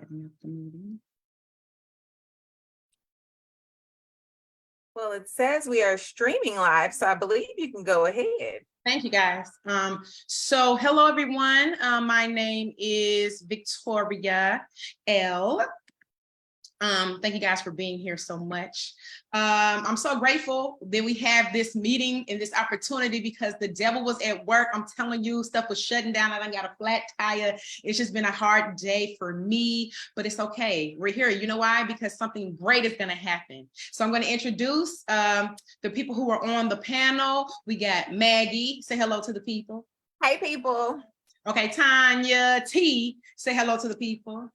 Setting up the meeting. Well, it says we are streaming live, so I believe you can go ahead. Thank you, guys. So hello, everyone. My name is Victoria L. Thank you guys for being here so much. I'm so grateful that we have this meeting and this opportunity because the devil was at work. I'm telling you, stuff was shutting down. I done got a flat tire. It's just been a hard day for me, but it's okay. We're here. You know why? Because something great is going to happen. So I'm going to introduce the people who are on the panel. We got Maggie. Say hello to the people. Hey, people. Okay, Tonya T. Say hello to the people.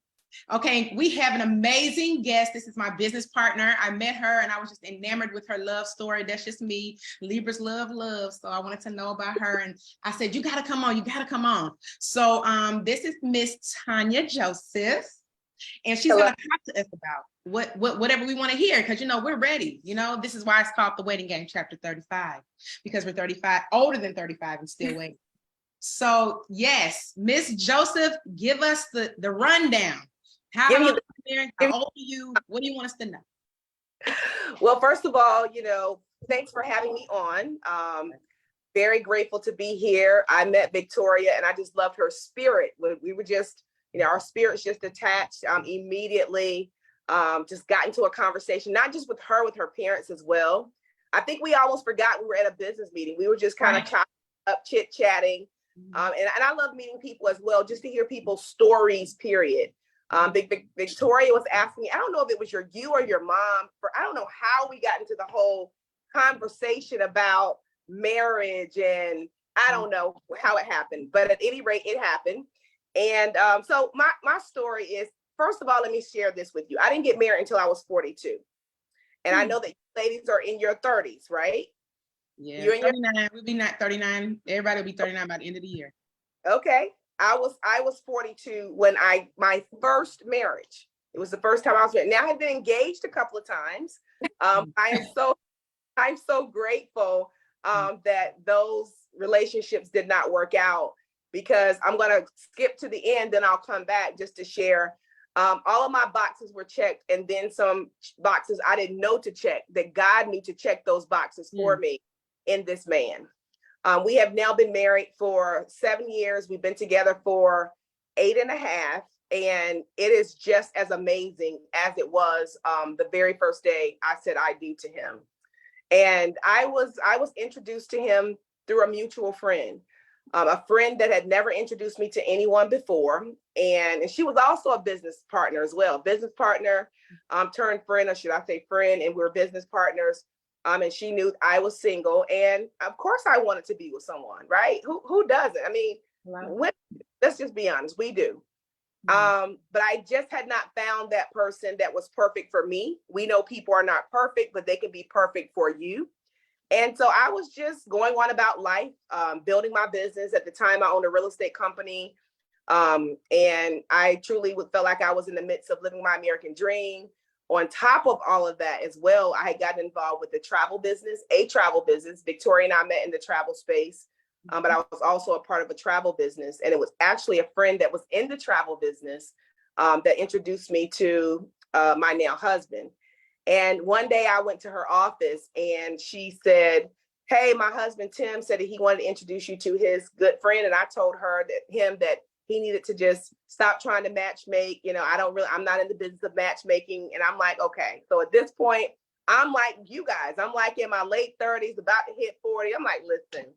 Okay, we have an amazing guest. This is my business partner. I met her and I was just enamored with her love story. That's just me. Libras love love. So I wanted to know about her. And I said, you got to come on. You got to come on. So this is Miss Tonya Joseph. And she's going to talk to us about whatever we want to hear. Because, you know, we're ready. You know, this is why it's called The Waiting Game, Chapter 35. Because we're 35, older than 35 and still waiting. So, yes, Miss Joseph, give us the rundown. How old are you? What do you want us to know? Well, first of all, you know, thanks for having me on. Very grateful to be here. I met Victoria and I just loved her spirit. We were just, you know, our spirits just attached immediately, just got into a conversation, not just with her, with her parents as well. I think we almost forgot we were at a business meeting. We were just kind of chopping up, chit-chatting. And I love meeting people as well, just to hear people's stories, period. Victoria was asking me, I don't know if it was you or your mom, I don't know how we got into the whole conversation about marriage, and I don't know how it happened, but at any rate, it happened. And so my story is, first of all, let me share this with you. I didn't get married until I was 42. And I know that you ladies are in your 30s, right? Yeah, you're in 39. We'll be not 39. Everybody will be 39 by the end of the year. Okay. I was 42 when my first marriage. It was the first time I was married. Now I had been engaged a couple of times. I'm so grateful that those relationships did not work out, because I'm gonna skip to the end, then I'll come back just to share. All of my boxes were checked, and then some boxes I didn't know to check, that God knew to check those boxes for me in this man. We have now been married for 7 years. We've been together for 8.5, and it is just as amazing as it was the very first day I said I do to him. And I was introduced to him through a mutual friend, a friend that had never introduced me to anyone before. And she was also a business partner as well, business partner turned friend, or should I say friend, and we're business partners. And she knew I was single, and of course I wanted to be with someone, right? Who doesn't? I mean, let's just be honest, we do. But I just had not found that person that was perfect for me. We know people are not perfect, but they can be perfect for you. And so I was just going on about life, building my business. At the time, I owned a real estate company. And I truly felt like I was in the midst of living my American dream. On top of all of that as well, I had gotten involved with a travel business. Victoria and I met in the travel space, but I was also a part of a travel business. And it was actually a friend that was in the travel business that introduced me to my now husband. And one day I went to her office and she said, hey, my husband, Tim, said that he wanted to introduce you to his good friend. And I told her that he needed to just stop trying to match make. You know, I'm not in the business of matchmaking. And I'm like, okay. So at this point, I'm like you guys, I'm like in my late 30s, about to hit 40. I'm like, listen,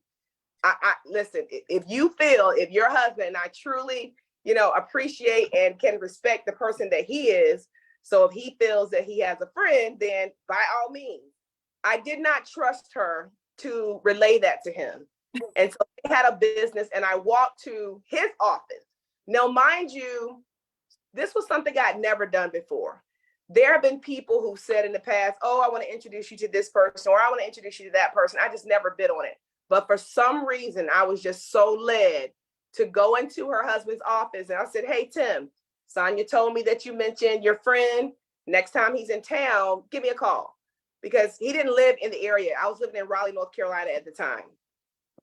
listen, if your husband, I truly, you know, appreciate and can respect the person that he is. So if he feels that he has a friend, then by all means. I did not trust her to relay that to him. And so they had a business, and I walked to his office. Now, mind you, this was something I'd never done before. There have been people who said in the past, oh, I want to introduce you to this person, or I want to introduce you to that person. I just never bid on it. But for some reason, I was just so led to go into her husband's office. And I said, hey, Tim, Sonia told me that you mentioned your friend. Next time he's in town, give me a call. Because he didn't live in the area. I was living in Raleigh, North Carolina at the time.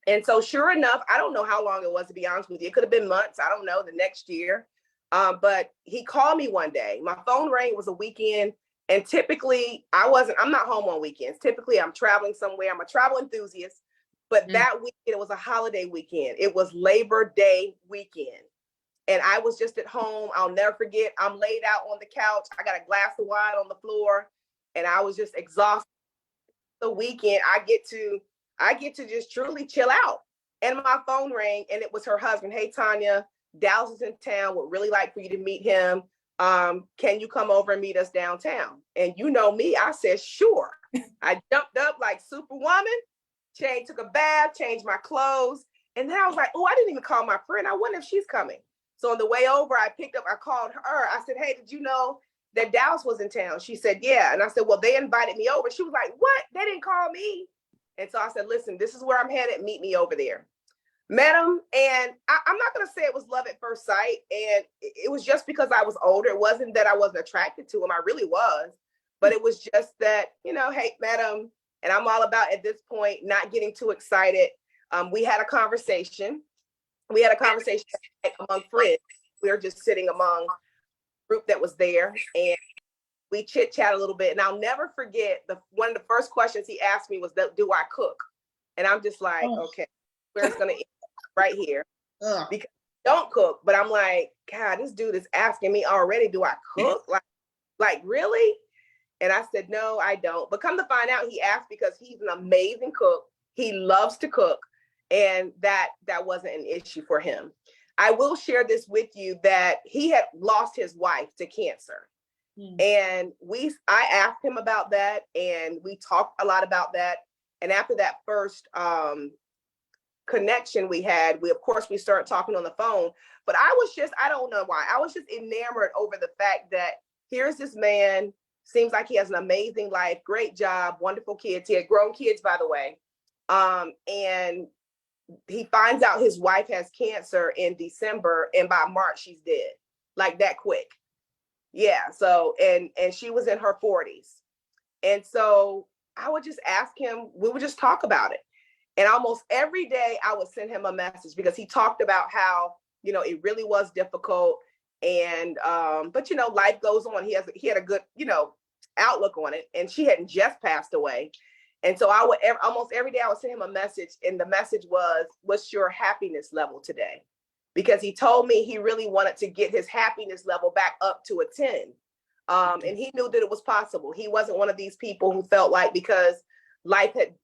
And so sure enough, I don't know how long it was, to be honest with you. It could have been months. I don't know, the next year. But he called me one day. My phone rang. It was a weekend. And typically I'm not home on weekends. Typically I'm traveling somewhere. I'm a travel enthusiast. But that weekend, it was a holiday weekend. It was Labor Day weekend. And I was just at home. I'll never forget. I'm laid out on the couch. I got a glass of wine on the floor. And I was just exhausted. The weekend, I get to just truly chill out. And my phone rang, and it was her husband. Hey, Tonya, Dallas is in town. Would really like for you to meet him. Can you come over and meet us downtown? And you know me, I said, sure. I jumped up like Superwoman, took a bath, changed my clothes. And then I was like, oh, I didn't even call my friend. I wonder if she's coming. So on the way over, I called her. I said, hey, did you know that Dallas was in town? She said, yeah. And I said, well, they invited me over. She was like, what? They didn't call me. And so I said, listen, this is where I'm headed. Meet me over there. Met him. And I'm not going to say it was love at first sight. And it was just because I was older. It wasn't that I wasn't attracted to him. I really was. But it was just that, hey, met him. And I'm all about, at this point, not getting too excited. We had a conversation. Among friends. We were just sitting among group that was there, and we chit chat a little bit. And I'll never forget one of the first questions he asked me was, do I cook? And I'm just like, okay, where it's gonna end right here. Because I don't cook, but I'm like, God, this dude is asking me already, do I cook? Like really? And I said, no, I don't. But come to find out, he asked because he's an amazing cook. He loves to cook. And that wasn't an issue for him. I will share this with you that he had lost his wife to cancer. And I asked him about that, and we talked a lot about that. And after that first connection we had, we started talking on the phone. But I don't know why. I was just enamored over the fact that here's this man, seems like he has an amazing life, great job, wonderful kids. He had grown kids, by the way. And he finds out his wife has cancer in December, and by March she's dead, like that quick. Yeah. So, and she was in her 40s. And so I would just ask him, we would just talk about it. And almost every day I would send him a message because he talked about how, it really was difficult. And, but life goes on. He had a good, outlook on it, and she hadn't just passed away. And so I would almost every day I would send him a message, and the message was, what's your happiness level today? Because he told me he really wanted to get his happiness level back up to a 10. And he knew that it was possible. He wasn't one of these people who felt like because life had,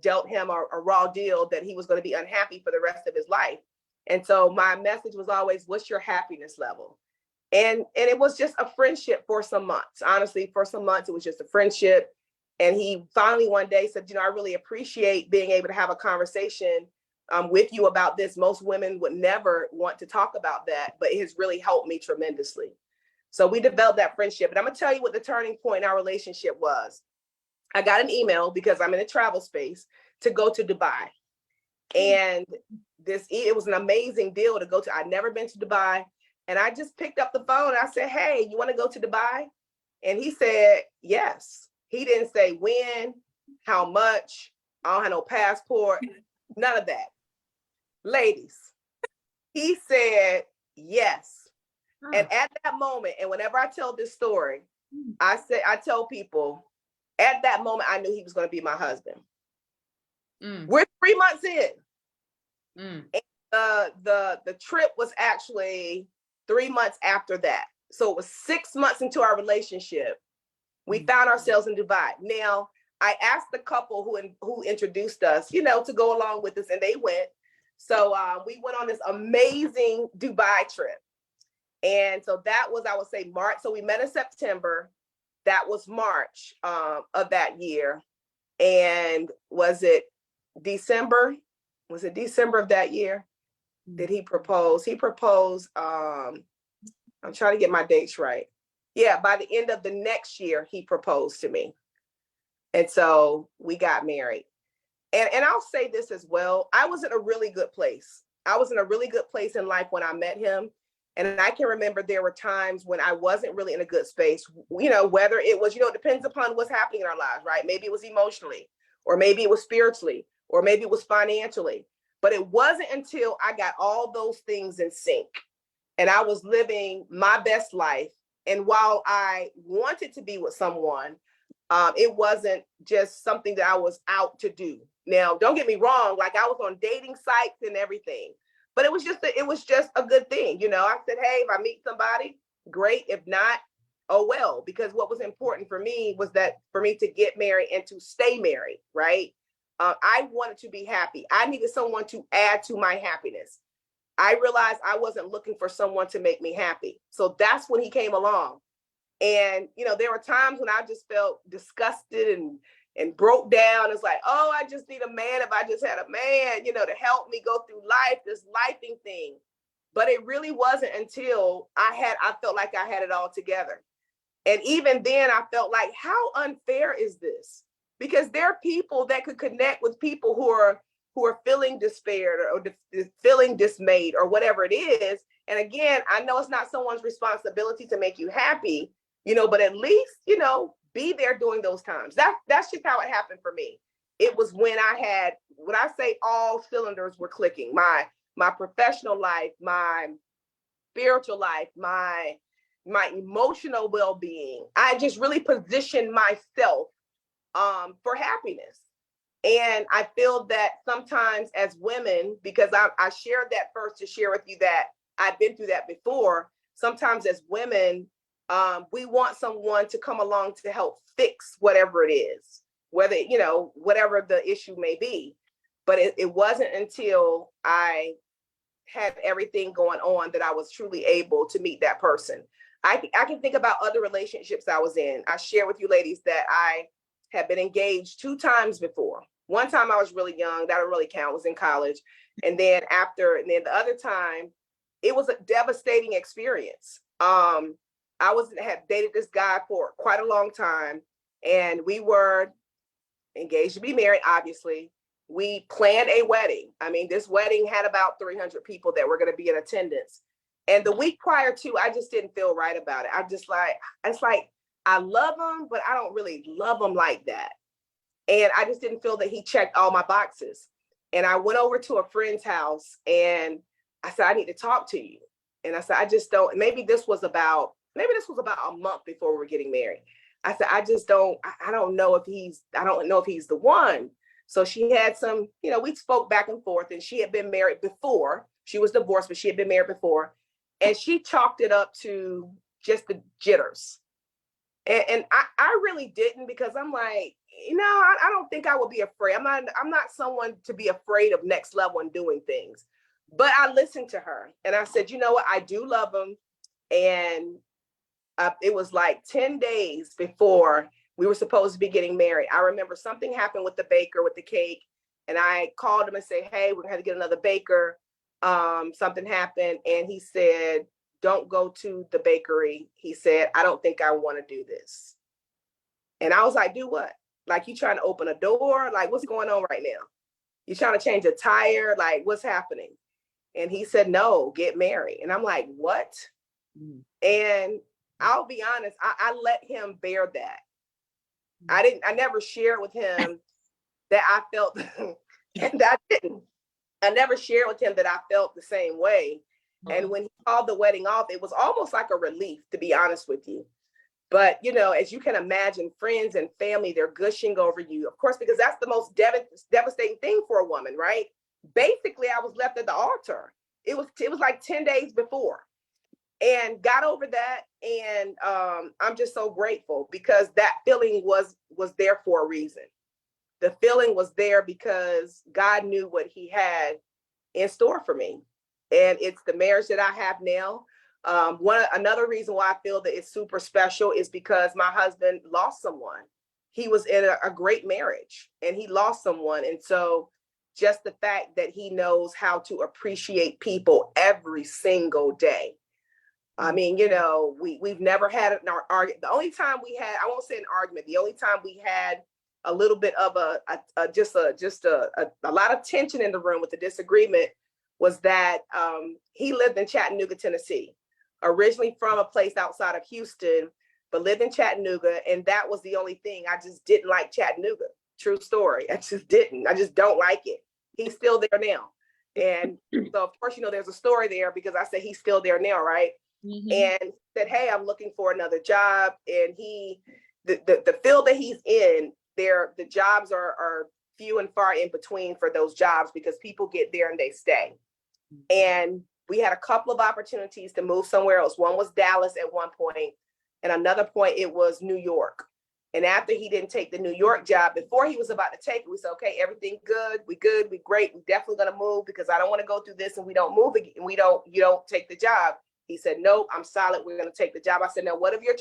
dealt him a raw deal that he was going to be unhappy for the rest of his life. And so my message was always, what's your happiness level? And it was just a friendship for some months. Honestly, for some months, it was just a friendship. And he finally one day said, I really appreciate being able to have a conversation with you about this. Most women would never want to talk about that, but it has really helped me tremendously. So we developed that friendship. And I'm going to tell you what the turning point in our relationship was. I got an email because I'm in a travel space to go to Dubai. And it was an amazing deal to go to. I'd never been to Dubai. And I just picked up the phone and I said, hey, you want to go to Dubai? And he said, yes. He didn't say when, how much. I don't have no passport, none of that. Ladies, he said yes. And at that moment, and whenever I tell this story, I tell people, at that moment, I knew he was going to be my husband. We're 3 months in. And the trip was actually 3 months after that. So it was 6 months into our relationship. We found ourselves in Dubai. Now, I asked the couple who introduced us, to go along with us, and they went. So we went on this amazing Dubai trip. And so that was, I would say, March. So we met in September. That was March of that year. And was it December? Was it December of that year? Did he propose? He proposed, I'm trying to get my dates right. Yeah, by the end of the next year, he proposed to me. And so we got married. And I'll say this as well. I was in a really good place. I was in a really good place in life when I met him. And I can remember there were times when I wasn't really in a good space, whether it was, it depends upon what's happening in our lives, right? Maybe it was emotionally, or maybe it was spiritually, or maybe it was financially. But it wasn't until I got all those things in sync and I was living my best life. And while I wanted to be with someone, it wasn't just something that I was out to do. Now, don't get me wrong, like I was on dating sites and everything, but it was just a good thing. You know, I said, hey, if I meet somebody, great. If not, oh well, because what was important for me was that for me to get married and to stay married, right? I wanted to be happy. I needed someone to add to my happiness. I realized I wasn't looking for someone to make me happy. So that's when he came along. And, you know, there were times when I just felt disgusted and broke down. It's like, oh, I just need a man. If I just had a man, you know, to help me go through life, this lifing thing. But it really wasn't until I felt like I had it all together. And even then I felt like, how unfair is this? Because there are people that could connect with people who are feeling despaired or feeling dismayed or whatever it is. And again, I know it's not someone's responsibility to make you happy, you know, but at least, you know, be there during those times. That's just how it happened for me. It was when I say all cylinders were clicking, my professional life, my spiritual life, my emotional well-being. I just really positioned myself for happiness. And I feel that sometimes as women, because I shared that first to share with you that I've been through that before. Sometimes as women, we want someone to come along to help fix whatever it is, whether, you know, whatever the issue may be. But it wasn't until I had everything going on that I was truly able to meet that person. I can think about other relationships I was in. I share with you ladies that I had been engaged 2 times before. One time I was really young, that don't really count, was in college. And then the other time, it was a devastating experience. I had dated this guy for quite a long time, and we were engaged to be married, obviously. We planned a wedding. I mean, this wedding had about 300 people that were going to be in attendance. And the week prior to, I just didn't feel right about it. It's like, I love him, but I don't really love him like that. And I just didn't feel that he checked all my boxes. And I went over to a friend's house and I said, I need to talk to you. And I said, I just don't, maybe this was about a month before we were getting married. I said, I don't know if he's the one. So she had some, you know, we spoke back and forth, and she had been married before. She was divorced, but she had been married before. And she chalked it up to just the jitters. And I really didn't, because I'm like, you know, I don't think I would be afraid. I'm not someone to be afraid of next level and doing things. But I listened to her and I said, you know what, I do love him. And it was like 10 days before we were supposed to be getting married. I remember something happened with the baker with the cake. And I called him and said, hey, we're gonna have to get another baker. Something happened. And he said, don't go to the bakery. He said, I don't think I want to do this. And I was like, do what? Like, you trying to open a door? Like, what's going on right now? You trying to change a tire? Like, what's happening? And he said, no, get married. And I'm like, what? Mm. And I'll be honest, I let him bear that. I never shared with him that I felt, and I didn't. I never shared with him that I felt the same way. And when he called the wedding off, it was almost like a relief, to be honest with you. But, you know, as you can imagine, friends and family, they're gushing over you, of course, because that's the most devastating thing for a woman, right? Basically, I was left at the altar. It was like 10 days before, and got over that. And I'm just so grateful, because that feeling was there for a reason. The feeling was there because God knew what he had in store for me. And it's the marriage that I have now. Another reason why I feel that it's super special is because my husband lost someone. He was in a great marriage and he lost someone. And so just the fact that he knows how to appreciate people every single day. I mean, you know, we've never had an argument. The only time we had, I won't say an argument, the only time we had a little bit of a lot of tension in the room with the disagreement was that he lived in Chattanooga, Tennessee, originally from a place outside of Houston, but lived in Chattanooga. And that was the only thing. I just didn't like Chattanooga. True story. I just don't like it. He's still there now. And so, of course, there's a story there because I said he's still there now, right? And said, hey, I'm looking for another job. And the field that he's in, the jobs are few and far in between for those jobs because people get there and they stay. And we had a couple of opportunities to move somewhere else. One was Dallas at one point, and another point it was New York. And after he didn't take the New York job, before he was about to take it, we said, okay, everything good, we great, we definitely gonna move because I don't want to go through this and we don't move again, and you don't take the job. He said, nope, I'm solid, we're gonna take the job. I said, now what if your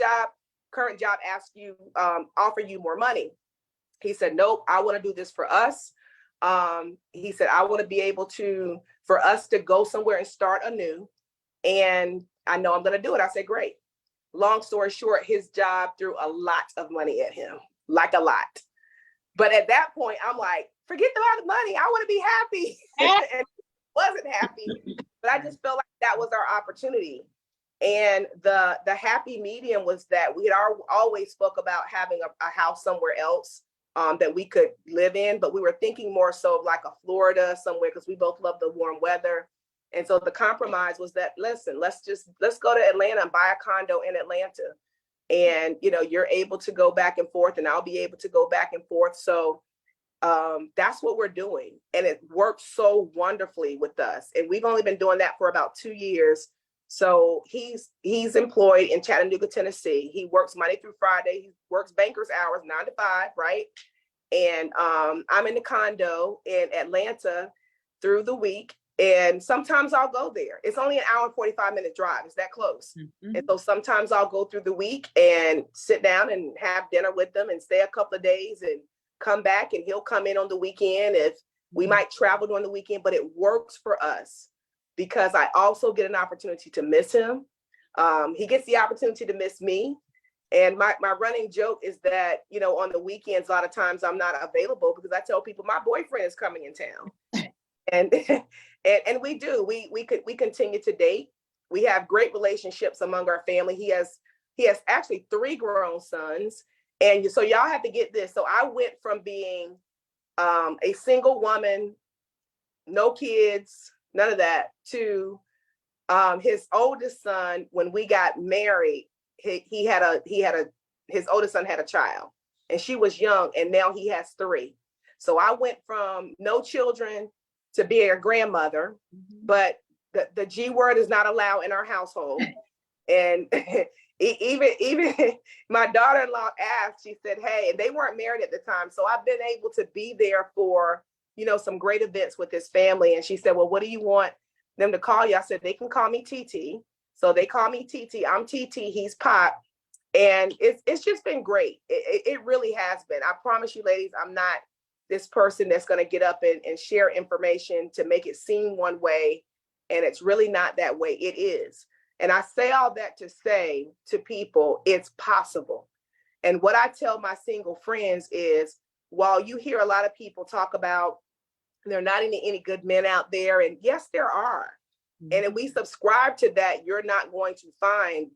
current job asks you, offer you more money? He said, nope, I want to do this for us. He said, I want to be able for us to go somewhere and start anew. And I know I'm going to do it. I said, great. Long story short, his job threw a lot of money at him, like a lot. But at that point, I'm like, forget about the money. I want to be happy. And wasn't happy, but I just felt like that was our opportunity. And the happy medium was that we had always spoke about having a house somewhere else that we could live in, but we were thinking more so of like a Florida somewhere because we both love the warm weather. And so the compromise was that, listen, let's go to Atlanta and buy a condo in Atlanta. And, you're able to go back and forth and I'll be able to go back and forth. So that's what we're doing. And it works so wonderfully with us. And we've only been doing that for about 2 years. So he's employed in Chattanooga, Tennessee. He works Monday through Friday. He works banker's hours, 9 to 5, right? And I'm in the condo in Atlanta through the week. And sometimes I'll go there. It's only an hour and 45-minute drive. It's that close. And so sometimes I'll go through the week and sit down and have dinner with them and stay a couple of days and come back, and he'll come in on the weekend if we might travel during the weekend, but it works for us because I also get an opportunity to miss him. He gets the opportunity to miss me. And my running joke is that, on the weekends, a lot of times I'm not available because I tell people my boyfriend is coming in town. And and we do, we continue to date. We have great relationships among our family. He has actually 3 grown sons. And so y'all have to get this. So I went from being a single woman, no kids, none of that, to his oldest son. When we got married, his oldest son had a child, and she was young, and now he has 3. So I went from no children to being a grandmother, but the G word is not allowed in our household. And even my daughter-in-law asked, she said, hey, and they weren't married at the time. So I've been able to be there for, some great events with this family. And she said, well, what do you want them to call you? I said, they can call me TT. So they call me TT. I'm TT. He's Pop. And it's just been great. It really has been. I promise you, ladies, I'm not this person that's going to get up and share information to make it seem one way. And it's really not that way. It is. And I say all that to say to people, it's possible. And what I tell my single friends is, while you hear a lot of people talk about there are not any good men out there, and yes, there are. And if we subscribe to that, you're not going to find,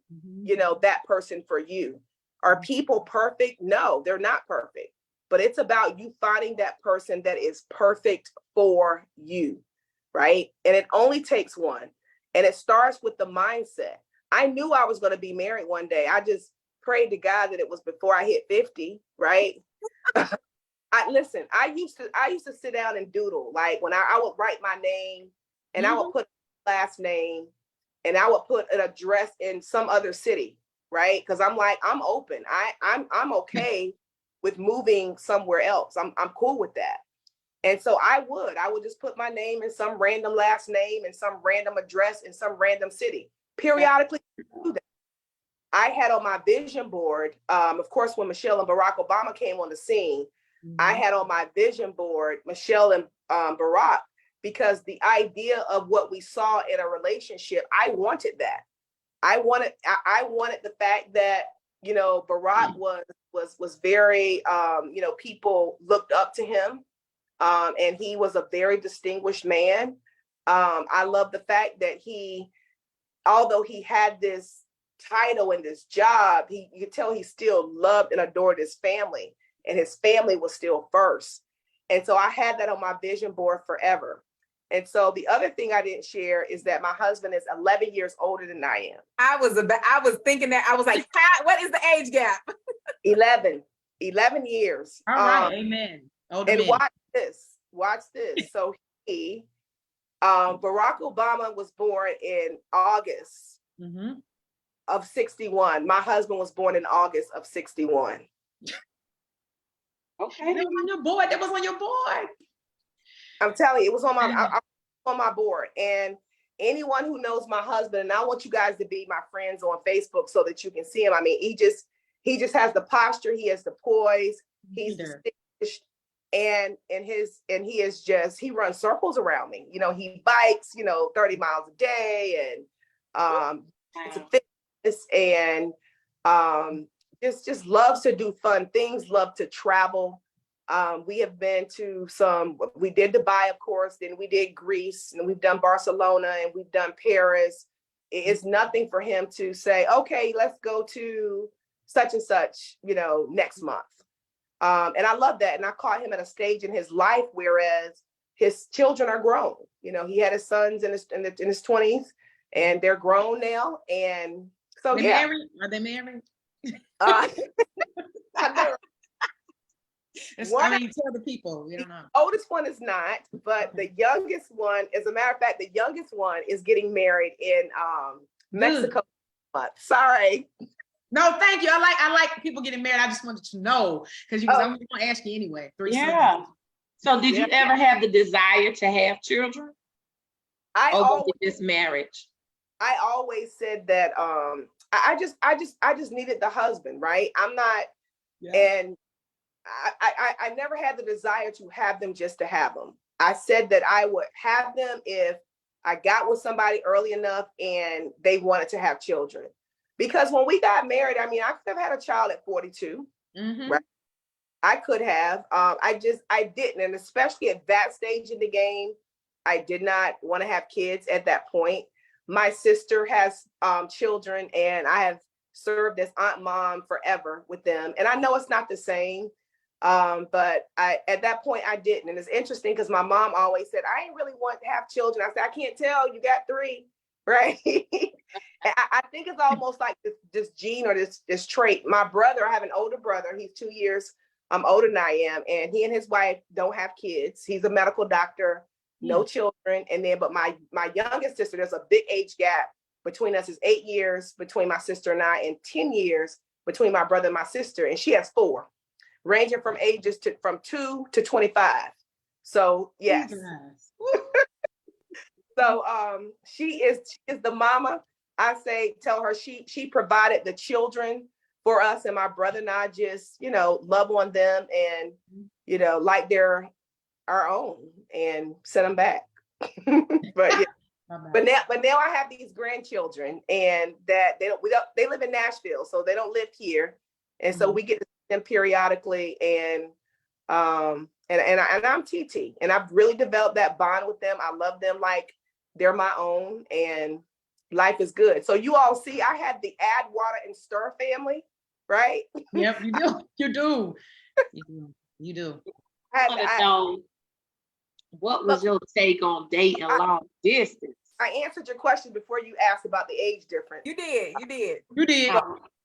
that person for you. Are people perfect? No, they're not perfect. But it's about you finding that person that is perfect for you, right? And it only takes one. And it starts with the mindset. I knew I was going to be married one day. I just prayed to God that it was before I hit 50, right? I used to sit down and doodle. Like when I would write my name, and I would put last name, and I would put an address in some other city, right? Because I'm like, I'm open. I'm okay with moving somewhere else. I'm cool with that. And so I would just put my name in some random last name and some random address in some random city. Periodically do that. I had on my vision board, of course, when Michelle and Barack Obama came on the scene, I had on my vision board Michelle and Barack, because the idea of what we saw in a relationship, I wanted that. I wanted the fact that, Barack was very, people looked up to him. And he was a very distinguished man. I love the fact that although he had this title and this job, you could tell he still loved and adored his family, and his family was still first. And so I had that on my vision board forever. And so the other thing I didn't share is that my husband is 11 years older than I am. I was thinking that. I was like, what is the age gap? 11 years. All right, amen. Older And men. watch this. So Barack Obama was born in August of 61. My husband was born in August of 61. Okay. That was on your board. That was on your board. I'm telling you, it was on my board. And anyone who knows my husband, and I want you guys to be my friends on Facebook so that you can see him. I mean, he just has the posture, he has the poise, he's distinguished, and he runs circles around me. You know, he bikes, 30 miles a day, and fitness, and just loves to do fun things, love to travel. We have been to we did Dubai, of course, then we did Greece, and we've done Barcelona, and we've done Paris. It's nothing for him to say, okay, let's go to such and such, next month. And I love that. And I caught him at a stage in his life, whereas his children are grown. He had his sons in his 20s, and they're grown now. And so, Married? Are they married? I've never. Tell the people. We don't know. The oldest one is not, but the youngest one, as a matter of fact, the youngest one is getting married in Mexico. Sorry. No, thank you. I like people getting married. I just wanted to know because I'm going to ask you anyway. Yeah. So did you ever have the desire to have children? Or this marriage? I always said that I just needed the husband, right? I'm not, and I never had the desire to have them just to have them. I said that I would have them if I got with somebody early enough and they wanted to have children. Because when we got married, I mean, I could have had a child at 42, right? I could have. I didn't. And especially at that stage in the game, I did not want to have kids at that point. My sister has children, and I have served as aunt mom forever with them. And I know it's not the same, but at that point I didn't. And it's interesting because my mom always said, I ain't really want to have children. I said, I can't tell, you got 3, right? I think it's almost like this gene or this trait. My brother, I have an older brother, he's 2 years older than I am, and he and his wife don't have kids. He's a medical doctor, no children. And then, but my youngest sister, there's a big age gap between us. Is 8 years between my sister and I, and 10 years between my brother and my sister. And she has 4, ranging from ages from 2 to 25. So yes. So she is the mama. I tell her she provided the children for us, and my brother and I just, love on them and, like they're our own and send them back. But now I have these grandchildren, and that they live in Nashville, so they don't live here. And so we get to see them periodically, and I'm TT, and I've really developed that bond with them. I love them like they're my own, and life is good. So you all see, I had the add water and stir family, right? Yep, you do. You do. You do. I want to know, what was your take on dating long distance? I answered your question before you asked about the age difference. You did.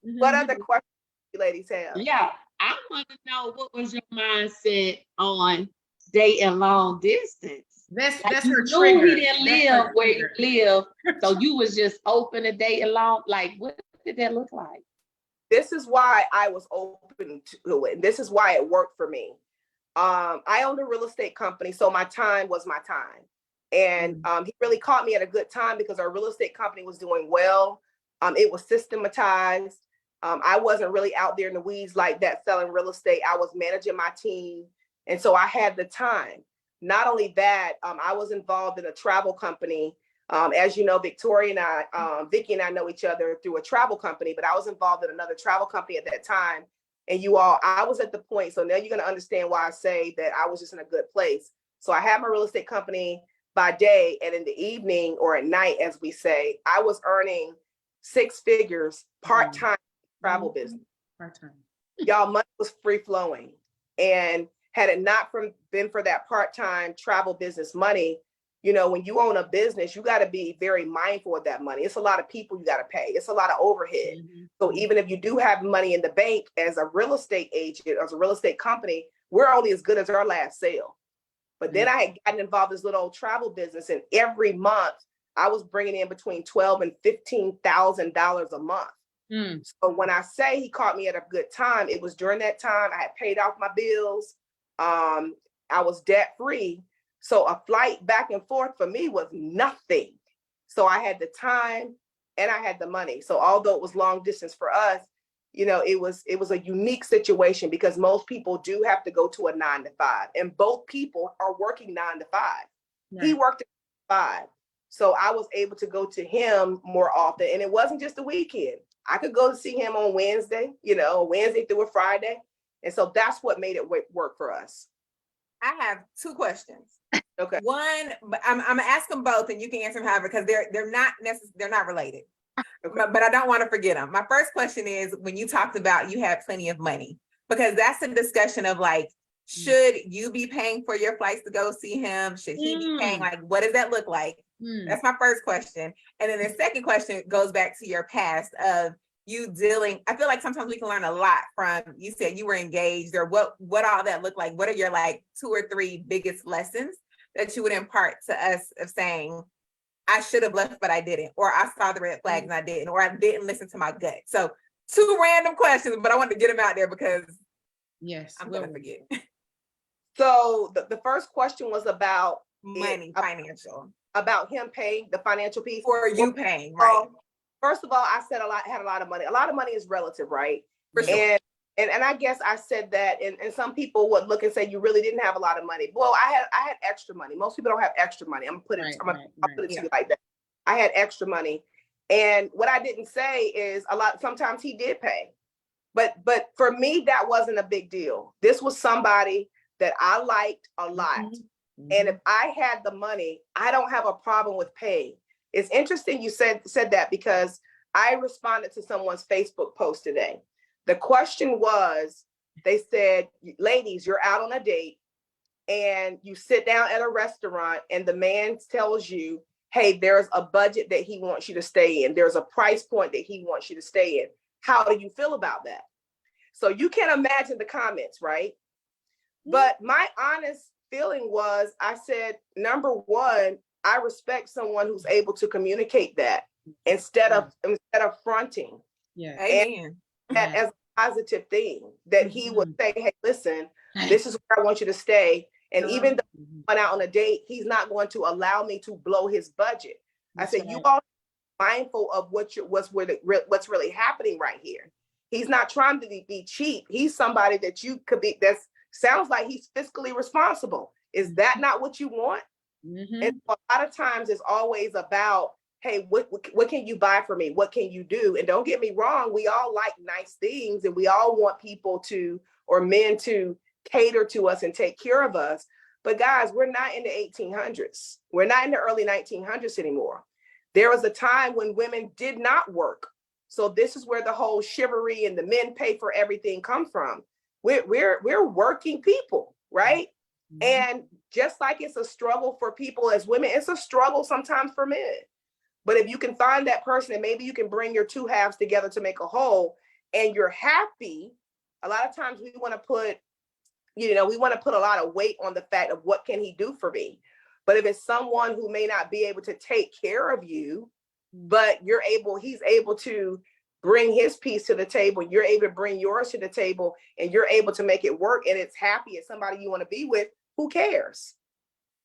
What other questions you ladies have? Yeah, I want to know, what was your mindset on dating long distance? That's you her knew trigger. He didn't live where you live, so you was just open to dating long. Like, what did that look like? This is why I was open to it. This is why it worked for me. I owned a real estate company, so my time was my time. And he really caught me at a good time because our real estate company was doing well. It was systematized. I wasn't really out there in the weeds like that selling real estate. I was managing my team. And so I had the time. Not only that, I was involved in a travel company. As you know, Vicki and I know each other through a travel company, but I was involved in another travel company at that time. And I was at the point, so now you're going to understand why I say that I was just in a good place. So I had my real estate company by day, and in the evening, or at night, as we say, I was earning 6 figures part-time travel business. Part-time. Y'all, money was free flowing. And had it not been for that part-time travel business money, you know, when you own a business, you got to be very mindful of that money. It's a lot of people you got to pay. It's a lot of overhead. So even if you do have money in the bank as a real estate agent, as a real estate company, we're only as good as our last sale. But then I had gotten involved in this little old travel business, and every month I was bringing in between $12,000 and $15,000 a month. So when I say he caught me at a good time, it was during that time I had paid off my bills. I was debt free. So a flight back and forth for me was nothing. So I had the time and I had the money. So although it was long distance for us, you know, it was a unique situation because most people do have to go to a 9 to 5, and both people are working 9 to 5. Right. He worked at 5. So I was able to go to him more often. And it wasn't just the weekend. I could go to see him on Wednesday, you know, Wednesday through a Friday. And so that's what made it work for us. I have 2 questions. Okay. One, but I'm gonna ask them both, and you can answer them however, because they're not related. Okay. But I don't want to forget them. My first question is, when you talked about you had plenty of money, because that's a discussion of like, should you be paying for your flights to go see him? Should he be paying? Like, what does that look like? That's my first question. And then the second question goes back to your past of you dealing. I feel like sometimes we can learn a lot from, you said you were engaged, or what all that looked like. What are your like 2 or 3 biggest lessons that you would impart to us of saying, I should have left, but I didn't, or I saw the red flags and I didn't, or I didn't listen to my gut. So 2 random questions, but I wanted to get them out there because I'm going to forget. So the first question was about money, financial. About him paying the financial piece. Or you paying, right? First of all, I said had a lot of money. A lot of money is relative, right? For sure. And I guess I said that, and some people would look and say you really didn't have a lot of money. Well, I had extra money. Most people don't have extra money. I'm gonna put it to you like that. I had extra money, and what I didn't say is sometimes he did pay, but for me that wasn't a big deal. This was somebody that I liked a lot, and if I had the money, I don't have a problem with paying. It's interesting you said that because I responded to someone's Facebook post today. The question was, they said, ladies, you're out on a date and you sit down at a restaurant and the man tells you, hey, there's a budget that he wants you to stay in. There's a price point that he wants you to stay in. How do you feel about that? So you can imagine the comments, right? But my honest feeling was, I said, number one, I respect someone who's able to communicate that instead of fronting. Yeah. Amen. That as a positive thing, that he would say, hey, listen, this is where I want you to stay. And even though we went out on a date, he's not going to allow me to blow his budget. I said, you all are mindful of what's really happening right here. He's not trying to be cheap. He's somebody that you could be, that sounds like he's fiscally responsible. Is that not what you want? And a lot of times it's always about, hey, what can you buy for me? What can you do? And don't get me wrong, we all like nice things and we all want people to, or men to cater to us and take care of us. But guys, we're not in the 1800s. We're not in the early 1900s anymore. There was a time when women did not work. So this is where the whole chivalry and the men pay for everything come from. We're working people, right? And just like it's a struggle for people as women, it's a struggle sometimes for men. But if you can find that person and maybe you can bring your 2 halves together to make a whole and you're happy, a lot of times we want to put a lot of weight on the fact of what can he do for me? But if it's someone who may not be able to take care of you, but he's able to bring his piece to the table, you're able to bring yours to the table, and you're able to make it work, and it's happy, it's somebody you want to be with, who cares?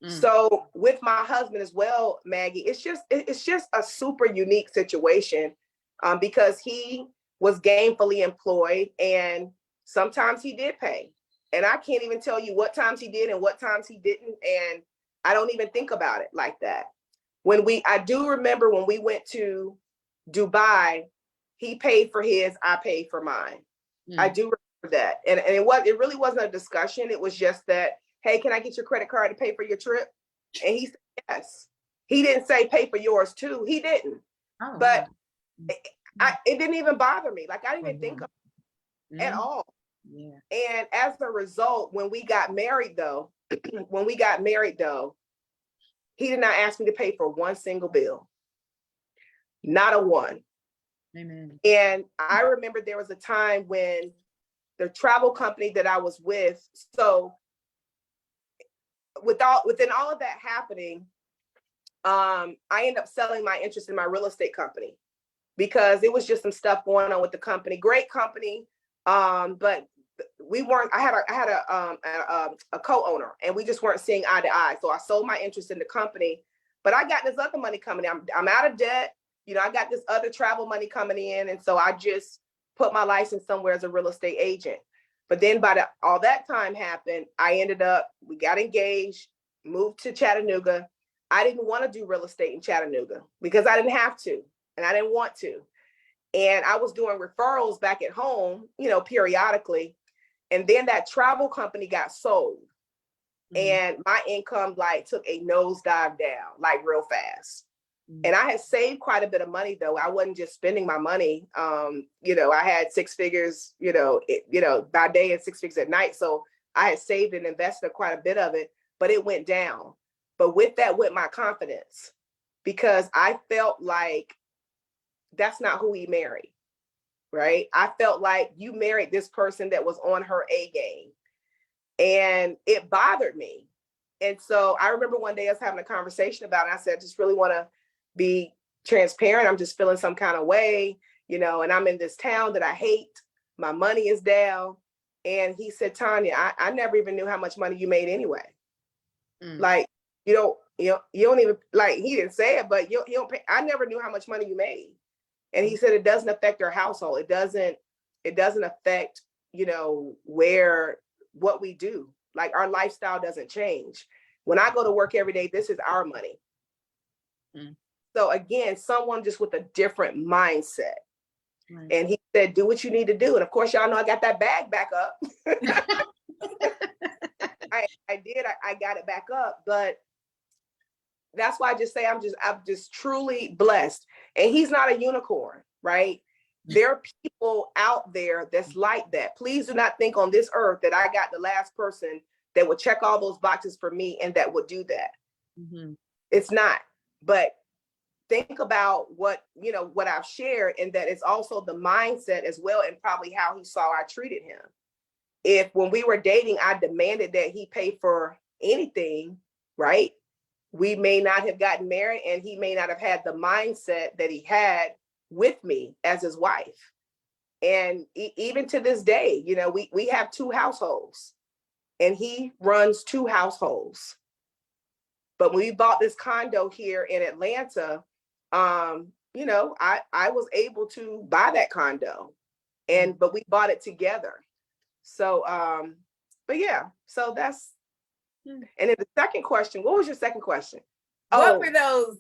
So with my husband as well, Maggie, it's just a super unique situation because he was gainfully employed and sometimes he did pay. And I can't even tell you what times he did and what times he didn't. And I don't even think about it like that. I do remember when we went to Dubai, he paid for his, I paid for mine. I do remember that. And it really wasn't a discussion. It was just that, hey, can I get your credit card to pay for your trip? And he said, yes. He didn't say pay for yours too. He didn't. But it didn't even bother me. Like I didn't even think of it at all. Yeah. And as a result, when we got married though, He did not ask me to pay for one single bill, not a one. Amen. And I remember there was a time when the travel company that I was with, so within all of that happening, I ended up selling my interest in my real estate company because it was just some stuff going on with the company. Great company, but we weren't. I had a co-owner, and we just weren't seeing eye to eye. So I sold my interest in the company, but I got this other money coming in. I'm out of debt. You know, I got this other travel money coming in, and so I just put my license somewhere as a real estate agent. But then all that time happened, we got engaged, moved to Chattanooga. I didn't want to do real estate in Chattanooga because I didn't have to, and I didn't want to. And I was doing referrals back at home, you know, periodically. And then that travel company got sold. And my income like took a nosedive down, like real fast. And I had saved quite a bit of money though. I wasn't just spending my money. You know, I had six figures, by day and six figures at night. So I had saved and invested quite a bit of it, but it went down. But with that went my confidence, because I felt like that's not who he married, right? I felt like you married this person that was on her A game, and it bothered me. And so I remember one day I was having a conversation about it. I said, I just really want to be transparent. I'm just feeling some kind of way, and I'm in this town that I hate. My money is down. And he said, Tonya, I never even knew how much money you made anyway. Like, you don't even, like, he didn't say it, but you don't pay. I never knew how much money you made. And he said, it doesn't affect our household. It doesn't affect, what we do. Like, our lifestyle doesn't change. When I go to work every day, this is our money. So again, someone just with a different mindset. Right. And he said, do what you need to do. And of course, y'all know I got that bag back up. I did. I got it back up. But that's why I just say I'm just truly blessed. And he's not a unicorn, right? There are people out there that's like that. Please do not think on this earth that I got the last person that would check all those boxes for me and that would do that. It's not. But think about what I've shared, and that it's also the mindset as well, and probably how he saw I treated him. If when we were dating, I demanded that he pay for anything, right? We may not have gotten married, and he may not have had the mindset that he had with me as his wife. And even to this day, we have two households, and he runs two households. But when we bought this condo here in Atlanta, I was able to buy that condo, but we bought it together. So, but yeah, so that's, and then the second question, what was your second question? What were those,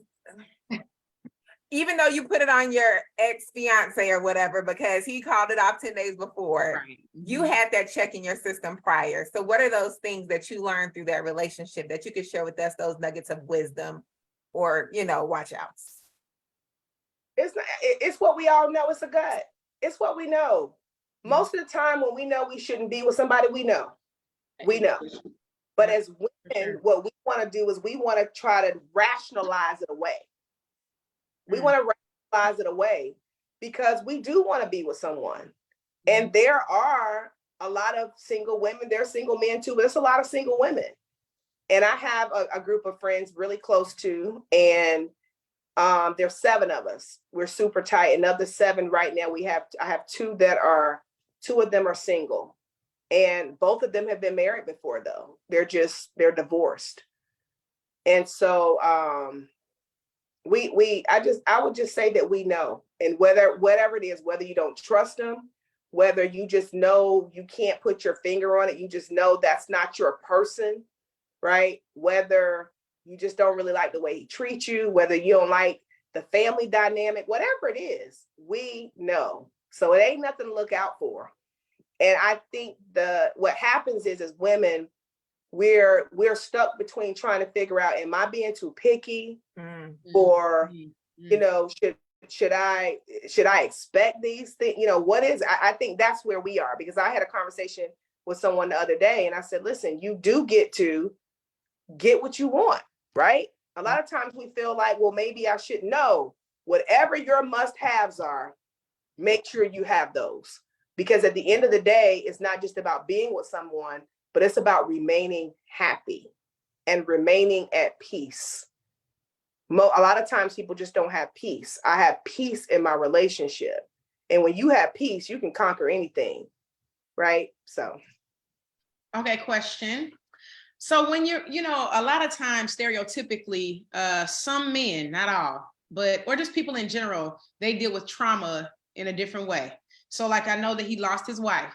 even though you put it on your ex-fiance or whatever, because he called it off 10 days before, right. You had that check in your system prior. So what are those things that you learned through that relationship that you could share with us, those nuggets of wisdom or, watch outs? It's what we all know. It's a gut. It's what we know. Most of the time when we know we shouldn't be with somebody, we know. But as women, what we want to do is we want to try to rationalize it away. We want to rationalize it away because we do want to be with someone. And there are a lot of single women. There are single men too, but there's a lot of single women. And I have a group of friends really close to, and there's 7 of us. We're super tight. And of the 7 right now, I have 2 of them are single. And both of them have been married before though. They're divorced. And so I would just say that we know. And whatever it is, whether you don't trust them, whether you just know you can't put your finger on it, you just know that's not your person, right? Whether you just don't really like the way he treats you, whether you don't like the family dynamic, whatever it is, we know. So it ain't nothing to look out for. And I think what happens is as women, we're stuck between trying to figure out, am I being too picky? Or, should I expect these things? What is, I think that's where we are, because I had a conversation with someone the other day and I said, listen, you do get to get what you want, right? A lot of times we feel like, well, maybe I should know. Whatever your must-haves are, make sure you have those. Because at the end of the day, it's not just about being with someone, but it's about remaining happy and remaining at peace. A lot of times people just don't have peace. I have peace in my relationship. And when you have peace, you can conquer anything, right? So. Okay, question. So when you're, a lot of times stereotypically, some men, not all, or just people in general, they deal with trauma in a different way. So like, I know that he lost his wife.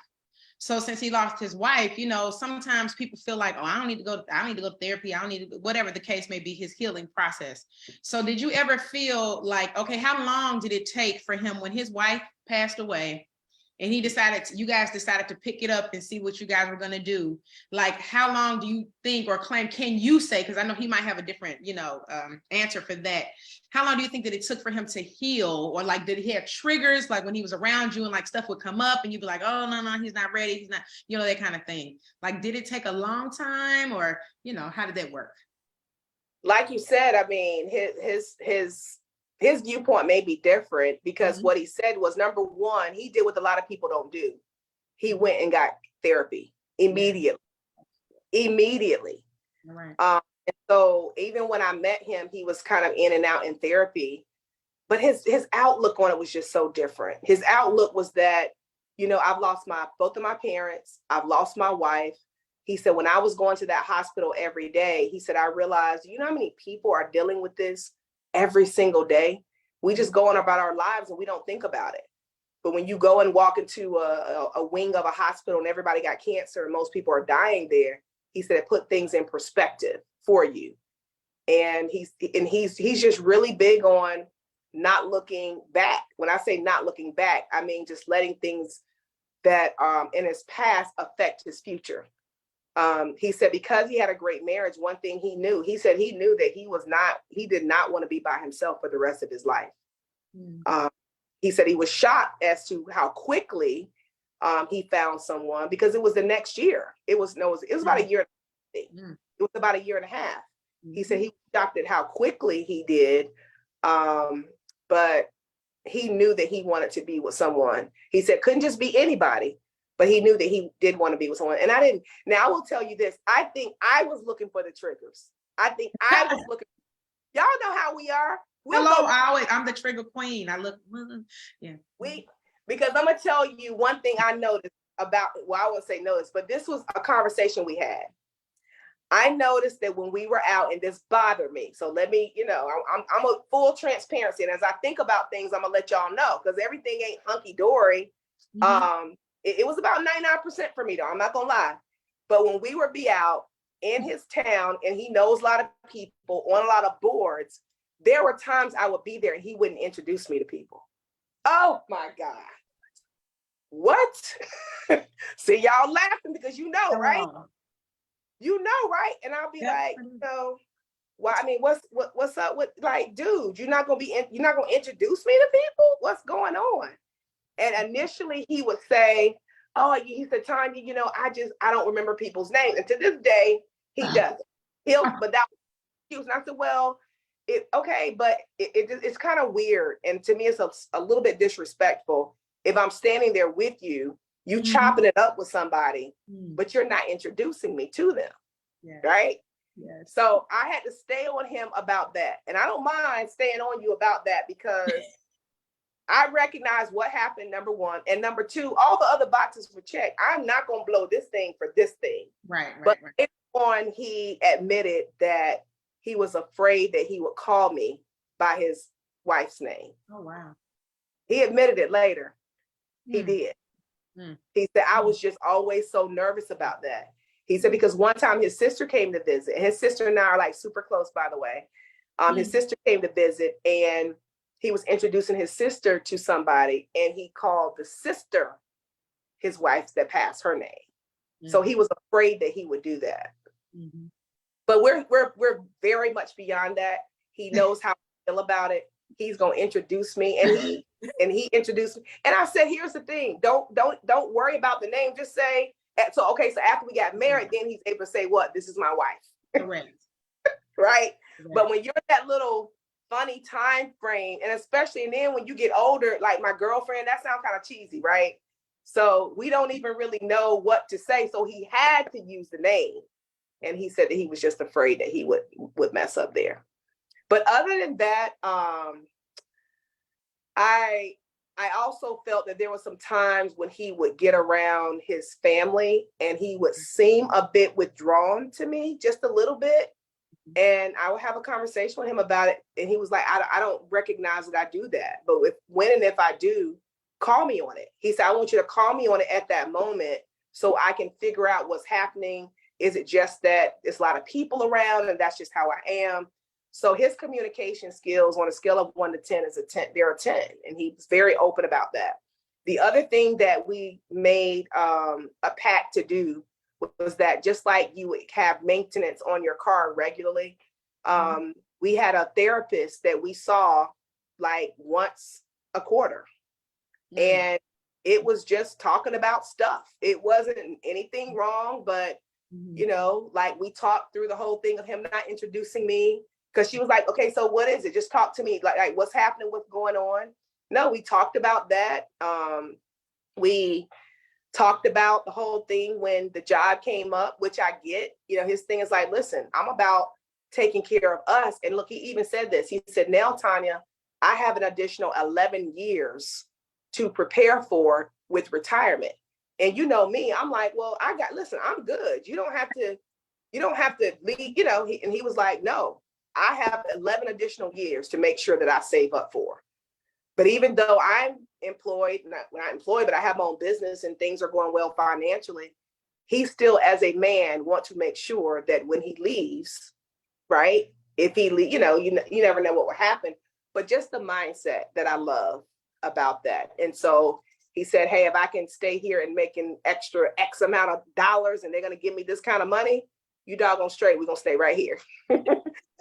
So since he lost his wife, sometimes people feel like, oh, I don't need to go to therapy. I don't need to, whatever the case may be, his healing process. So did you ever feel like, okay, how long did it take for him when his wife passed away and you guys decided to pick it up and see what you guys were going to do? Like, how long do you think or claim, can you say, because I know he might have a different, answer for that. How long do you think that it took for him to heal? Or like, did he have triggers, like when he was around you and like stuff would come up and you'd be like, oh, no, he's not ready. He's not, that kind of thing. Like, did it take a long time or, how did that work? Like you said, I mean, his viewpoint may be different because what he said was, number one, he did what a lot of people don't do. He went and got therapy immediately. Right. And so even when I met him, he was kind of in and out in therapy, but his outlook on it was just so different. His outlook was that, I've lost both of my parents. I've lost my wife. He said, when I was going to that hospital every day, he said, I realized, how many people are dealing with this every single day? We just go on about our lives and we don't think about it. But when you go and walk into a wing of a hospital and everybody got cancer and most people are dying there, he said it put things in perspective for you. And he's just really big on not looking back. When I say not looking back, I mean just letting things that in his past affect his future. He said because he had a great marriage, one thing he knew that he did not want to be by himself for the rest of his life. He said he was shocked as to how quickly he found someone, because it was the next year. It was about a year. It was about a year and a half. He said he was shocked at how quickly he did, but he knew that he wanted to be with someone. He said couldn't just be anybody, but he knew that he did want to be with someone. And I didn't. Now I will tell you this. I think I was looking for the triggers. I think I was looking. Y'all know how we are. I'm the trigger queen. I look, yeah. Because I'm gonna tell you one thing I noticed about. Well, I won't say notice, but this was a conversation we had. I noticed that when we were out, and this bothered me. So let me, I'm a full transparency. And as I think about things, I'm gonna let y'all know, because everything ain't hunky dory. It was about 99% for me, though. I'm not gonna lie. But when we would be out in his town, and he knows a lot of people on a lot of boards, there were times I would be there and he wouldn't introduce me to people. Oh my God. What? See, y'all laughing because right? Right? And I'll be like, well, I mean, what's up with, like, dude, you're not gonna introduce me to people? What's going on? And initially he would say, oh, he said, Tonya, I don't remember people's names. And to this day, he doesn't. But that was excuse. And I said, well, but it's kind of weird. And to me, it's a little bit disrespectful if I'm standing there with you, chopping it up with somebody, but you're not introducing me to them. Yeah. Right? Yes. So I had to stay on him about that. And I don't mind staying on you about that, because I recognize what happened, number one. And number two, all the other boxes were checked. I'm not going to blow this thing for this thing. Right. But later on, he admitted that he was afraid that he would call me by his wife's name. Oh, wow. He admitted it later. He did. He said, I was just always so nervous about that. He said, because one time his sister came to visit. His sister and I are like super close, by the way. His sister came to visit, and he was introducing his sister to somebody, and he called the sister his wife that passed her name. So he was afraid that he would do that. But we're very much beyond that. He knows how I feel about it. He's gonna introduce me, and he introduced me. And I said, here's the thing: don't worry about the name. Just say so. Okay, so after we got married, then he's able to say, "What? This is my wife." Correct. Right. But when you're that little funny time frame, and especially, and then when you get older, like my girlfriend, that sounds kind of cheesy, right? So we don't even really know what to say. So he had to use the name. And he said that he was just afraid that he would mess up there. But other than that, I also felt that there were some times when he would get around his family and he would seem a bit withdrawn to me, just a little bit. And I would have a conversation with him about it. And he was like, I don't recognize that I do that. But when and if I do, call me on it. He said, I want you to call me on it at that moment so I can figure out what's happening. Is it just that there's a lot of people around and that's just how I am? So his communication skills on a scale of 1 to 10 is a 10. They're a 10. And he was very open about that. The other thing that we made a pact to do was that just like you would have maintenance on your car regularly, we had a therapist that we saw like once a quarter. And it was just talking about stuff. It wasn't anything wrong, but you know, like we talked through the whole thing of him not introducing me, because she was like, okay, so what is it? Just talk to me. Like what's happening, what's going on? No, we talked about that. We talked about the whole thing when the job came up, which I get. You know, his thing is like, listen, I'm about taking care of us. And look, he even said this. He said, now, Tonya, I have an additional 11 years to prepare for with retirement. And you know me, I'm like, well, listen, I'm good. You don't have to leave, you know, and he was like, no, I have 11 additional years to make sure that I save up for. But even though I'm employed, not employed, but I have my own business and things are going well financially, he still, as a man, wants to make sure that when he leaves, right? If he, you know, you never know what will happen, but just the mindset that I love about that. And so he said, hey, if I can stay here and make an extra X amount of dollars and they're going to give me this kind of money, you doggone straight, we're going to stay right here.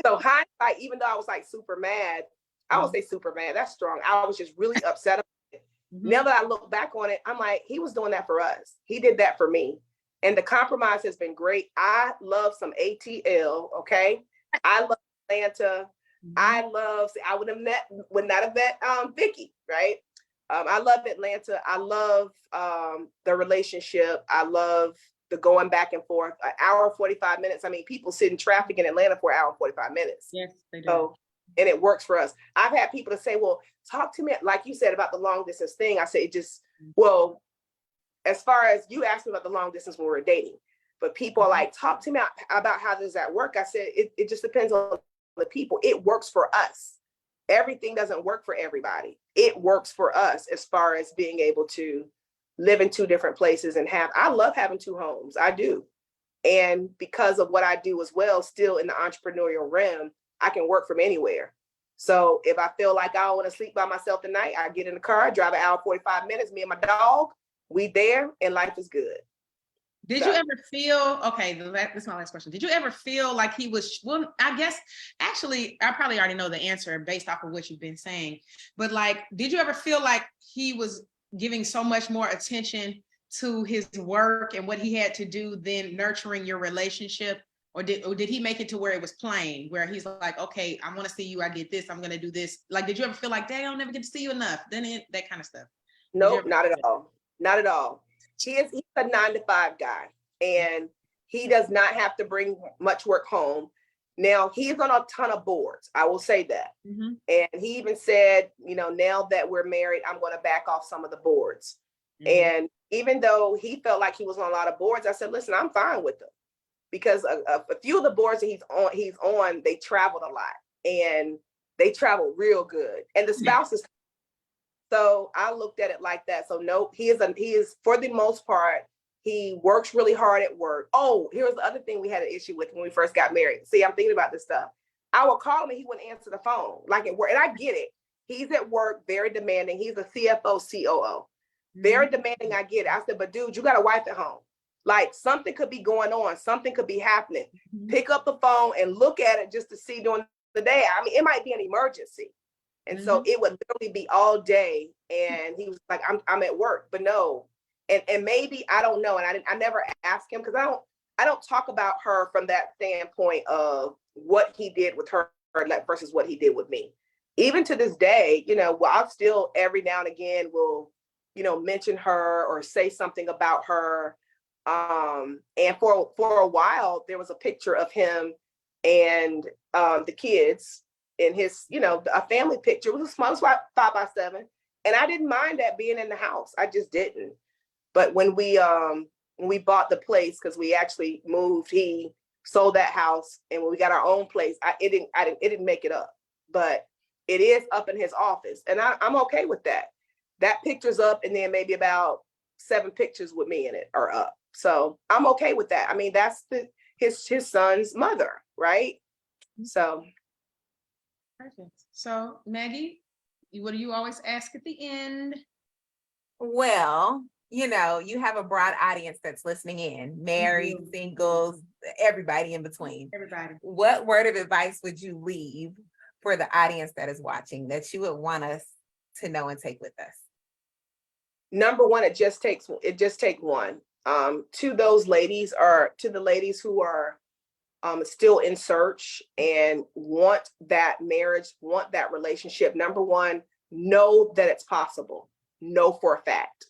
So hindsight, even though I was like super mad, I would say super mad, that's strong. I was just really upset about it. Now that I look back on it, I'm like, he was doing that for us. He did that for me. And the compromise has been great. I love some ATL, okay? I love Atlanta. I would not have met Vicky, right? I love Atlanta. I love the relationship. I love the going back and forth. An hour, 45 minutes. I mean, people sit in traffic in Atlanta for an hour, 45 minutes. Yes, they do. So, and it works for us. I've had people to say, well, talk to me, like you said about the long distance thing. I say, well, as far as you asked me about the long distance when we were dating, but people are like, talk to me about how does that work? I said, it just depends on the people. It works for us. Everything doesn't work for everybody. It works for us as far as being able to live in 2 different places and I love having 2 homes. I do. And because of what I do as well, still in the entrepreneurial realm, I can work from anywhere. So if I feel like I don't want to sleep by myself tonight, I get in the car, drive an hour, 45 minutes, me and my dog, we there, and life is good. Did you ever feel, okay, this is my last question. Did you ever feel like he was, well, I guess, actually, I probably already know the answer based off of what you've been saying, but like, did you ever feel like he was giving so much more attention to his work and what he had to do than nurturing your relationship? Or did he make it to where it was plain, where he's like, okay, I want to see you, I did this, I'm going to do this. Like, did you ever feel like, dang, I'll never get to see you enough? That kind of stuff. Nope, not at all. Not at all. He's a 9-to-5 guy, and he does not have to bring much work home. Now, he's on a ton of boards, I will say that. And he even said, you know, now that we're married, I'm going to back off some of the boards. And even though he felt like he was on a lot of boards, I said, listen, I'm fine with them. Because a few of the boards that he's on, they traveled a lot, and they travel real good. And the spouses. So I looked at it like that. So nope, he is for the most part, he works really hard at work. Oh, here's the other thing we had an issue with when we first got married. See, I'm thinking about this stuff. I would call him and he wouldn't answer the phone, like at work. And I get it. He's at work, very demanding. He's a CFO, COO. Very demanding, I get it. I said, but dude, you got a wife at home. Like something could be going on. Something could be happening. Pick up the phone and look at it just to see during the day. I mean, it might be an emergency. And so it would literally be all day. And he was like, I'm at work, but no. And maybe, I don't know. And I never asked him, because I don't talk about her from that standpoint of what he did with her versus what he did with me. Even to this day, I'll still every now and again will, mention her or say something about her. And for a while, there was a picture of him and the kids in his, a family picture. It was a small, 5x7. And I didn't mind that being in the house. I just didn't. But when we bought the place, because we actually moved, he sold that house, and when we got our own place, it didn't make it up, but it is up in his office, and I'm okay with that. That picture's up, and then maybe about 7 pictures with me in it are up, so I'm okay with that. I mean, that's his son's mother, right? So Perfect. So Maggie, what do you always ask at the end? Well, you have a broad audience that's listening in, married, singles, everybody in between. Everybody. What word of advice would you leave for the audience that is watching that you would want us to know and take with us? Number one, it just takes one. To those ladies, or to the ladies who are still in search and want that marriage, want that relationship. Number one, know that it's possible. Know for a fact.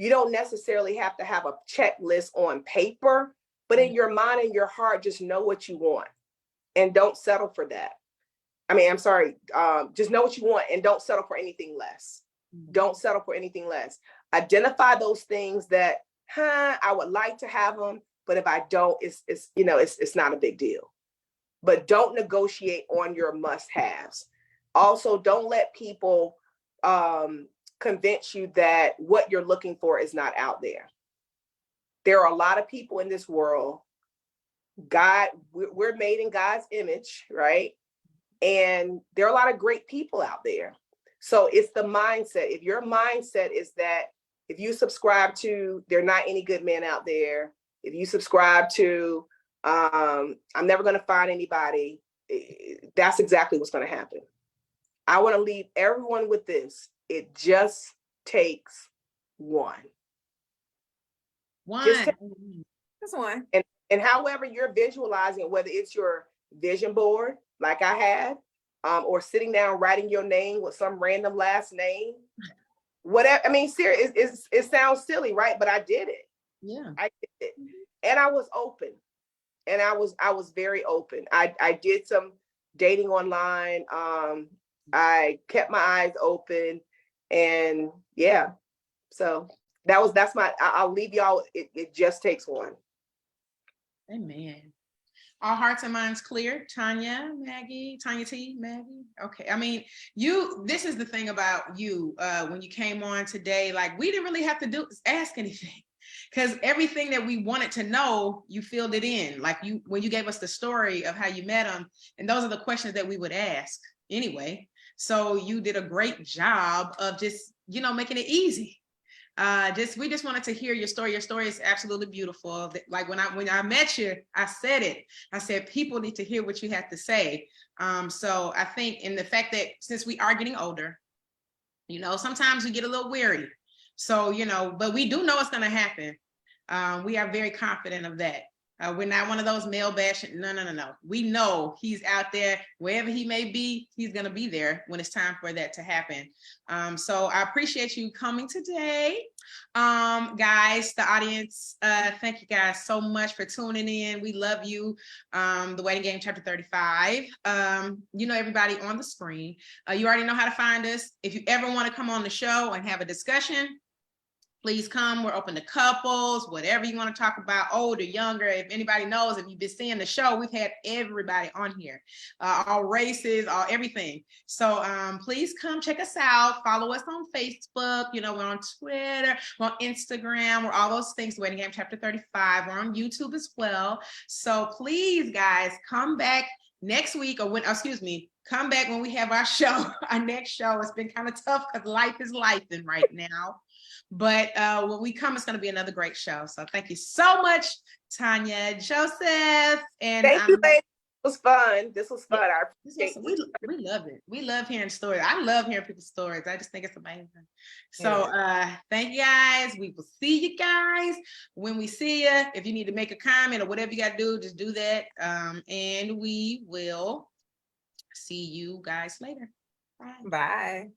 You don't necessarily have to have a checklist on paper, but in your mind and your heart, just know what you want and don't settle for that. I mean, I'm sorry, just know what you want and don't settle for anything less. Don't settle for anything less. Identify those things that, I would like to have them, but if I don't, it's not a big deal. But don't negotiate on your must-haves. Also, don't let people convince you that what you're looking for is not out there. There are a lot of people in this world. We're made in God's image, right? And there are a lot of great people out there. So it's the mindset. If your mindset is that, if you subscribe to there are not any good men out there, if you subscribe to I'm never going to find anybody, that's exactly what's going to happen. I want to leave everyone with this. It just takes one. Just one. And however you're visualizing, whether it's your vision board, like I had, or sitting down writing your name with some random last name, whatever. I mean, seriously, it sounds silly, right? But I did it. Yeah, I did it, and I was open, and I was very open. I did some dating online. I kept my eyes open, and yeah, so that's my. I'll leave y'all. It just takes one. amen. All hearts and minds clear. Tonya, Maggie, Tonya T, Maggie. Okay. I mean, this is the thing about you, when you came on today, like we didn't really have to ask anything, because everything that we wanted to know, you filled it in. Like when you gave us the story of how you met him, and those are the questions that we would ask anyway. So you did a great job of just, making it easy. We just wanted to hear your story. Your story is absolutely beautiful. Like when I met you, I said it. I said people need to hear what you have to say. So I think in the fact that since we are getting older, sometimes we get a little weary. So but we do know it's going to happen. We are very confident of that. We're not one of those male bashing. No. We know he's out there, wherever he may be, he's going to be there when it's time for that to happen. So I appreciate you coming today. Guys, the audience, thank you guys so much for tuning in. We love you. The Waiting Game, chapter 35. Everybody on the screen. You already know how to find us. If you ever want to come on the show and have a discussion, please come. We're open to couples, whatever you want to talk about, older, younger. If anybody knows, if you've been seeing the show, we've had everybody on here, all races, all everything. So please come check us out. Follow us on Facebook. We're on Twitter, we're on Instagram, we're all those things. Waiting Game chapter 35. We're on YouTube as well. So please, guys, come back next week, come back when we have our show, our next show. It's been kind of tough because life is lifing right now. But when we come, it's going to be another great show. So thank you so much, Tonya Joseph. And thank you, ladies. was fun. This was fun. I This appreciate was, we love it. We love hearing stories. I love hearing people's stories. I just think it's amazing. So thank you guys. We will see you guys when we see you. If you need to make a comment or whatever you got to do, just do that. And we will see you guys later. Bye. Bye.